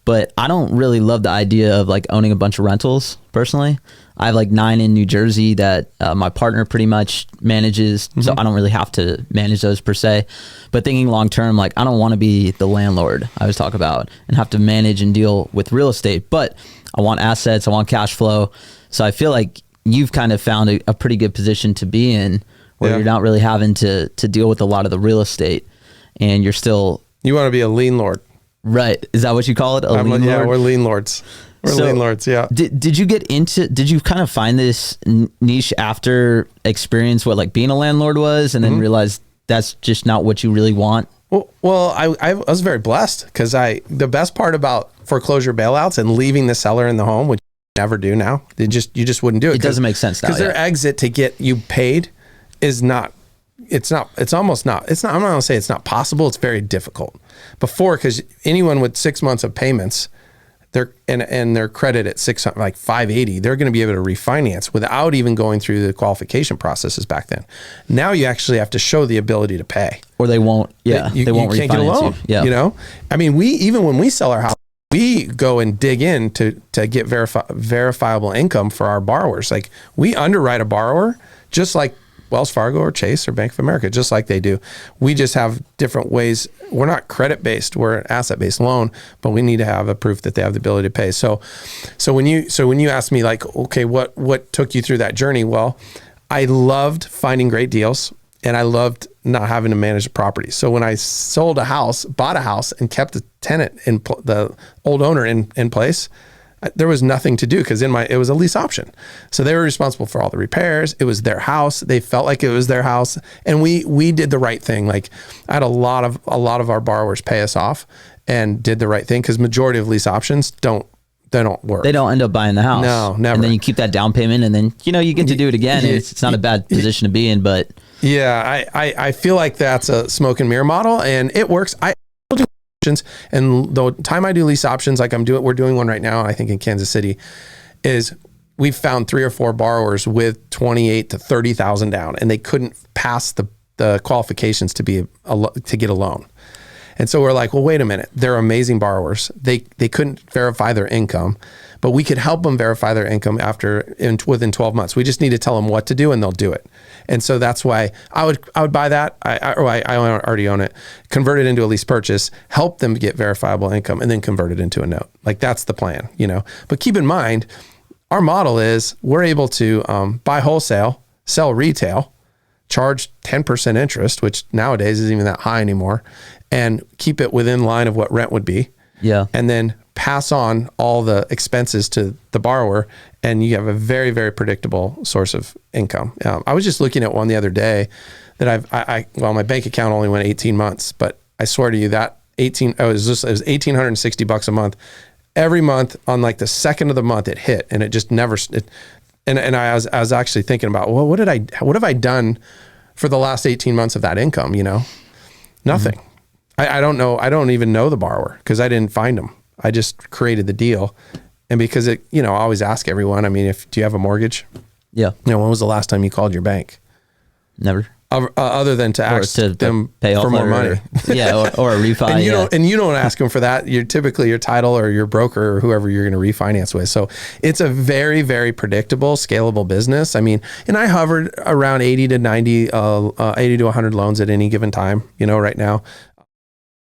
but I don't really love the idea of like owning a bunch of rentals personally. I have like 9 in New Jersey that my partner pretty much manages, so I don't really have to manage those per se. But thinking long term, like I don't want to be the landlord I was talking about and have to manage and deal with real estate, but I want assets, I want cash flow. So I feel like you've kind of found a pretty good position to be in where you're not really having to deal with a lot of the real estate, and you're still... You want to be a LIENlord. Right. Is that what you call it? LIENlord? Yeah, we're LIENlords. We're LIENlords, yeah. Did you kind of find this niche after experience what like being a landlord was, and then realize that's just not what you really want? Well, I was very blessed because the best part about foreclosure bailouts and leaving the seller in the home, which you never do now, you just wouldn't do it. It doesn't make sense now. Because their exit to get you paid is not, I'm not going to say it's not possible. It's very difficult. Before, because anyone with 6 months of payments, and their credit at 580, they're going to be able to refinance without even going through the qualification processes back then. Now you actually have to show the ability to pay, or they won't. Yeah, they won't refinance get a loan. Yeah, you know, I mean, even when we sell our house, we go and dig in to get verifiable income for our borrowers. Like we underwrite a borrower just like Wells Fargo or Chase or Bank of America, just like they do. We just have different ways. We're not credit-based, we're an asset-based loan, but we need to have a proof that they have the ability to pay. So when you ask me like, okay, what took you through that journey? Well, I loved finding great deals, and I loved not having to manage the property. So when I bought a house and kept the tenant the old owner in place, there was nothing to do because it was a lease option. So they were responsible for all the repairs. It was their house. They felt like it was their house. And we did the right thing. Like I had a lot of our borrowers pay us off and did the right thing, because majority of lease options don't work. They don't end up buying the house. No, never. And then you keep that down payment, and then you get to do it again. And it's not a bad position to be in, but yeah, I feel like that's a smoke and mirror model, and it works. And the time I do lease options, like we're doing one right now, I think in Kansas City, is we've found 3 or 4 borrowers with 28 to 30,000 down, and they couldn't pass the qualifications to get a loan. And so we're like, well, wait a minute, they're amazing borrowers. They couldn't verify their income, but we could help them verify their income within 12 months. We just need to tell them what to do, and they'll do it. And so that's why I would buy that. I already own it, convert it into a lease purchase, help them get verifiable income, and then convert it into a note. Like that's the plan, But keep in mind, our model is we're able to buy wholesale, sell retail, charge 10% interest, which nowadays isn't even that high anymore, and keep it within line of what rent would be. Yeah. And then pass on all the expenses to the borrower, and you have a very, very predictable source of income. I was just looking at one the other day that my bank account only went 18 months, but I swear to you that it was $1,860 a month. Every month on like the second of the month it hit, and it just never, and I was actually thinking about, well, what have I done for the last 18 months of that income? Nothing. Mm-hmm. I don't know. I don't even know the borrower because I didn't find them. I just created the deal. And because I always ask everyone, I mean, do you have a mortgage? Yeah. When was the last time you called your bank? Never. Other than to ask them pay for more money. or a refi. And you don't ask them for that. You're typically your title or your broker or whoever you're going to refinance with. So it's a very, very predictable, scalable business. I mean, and I hovered around 80 to 100 loans at any given time, right now.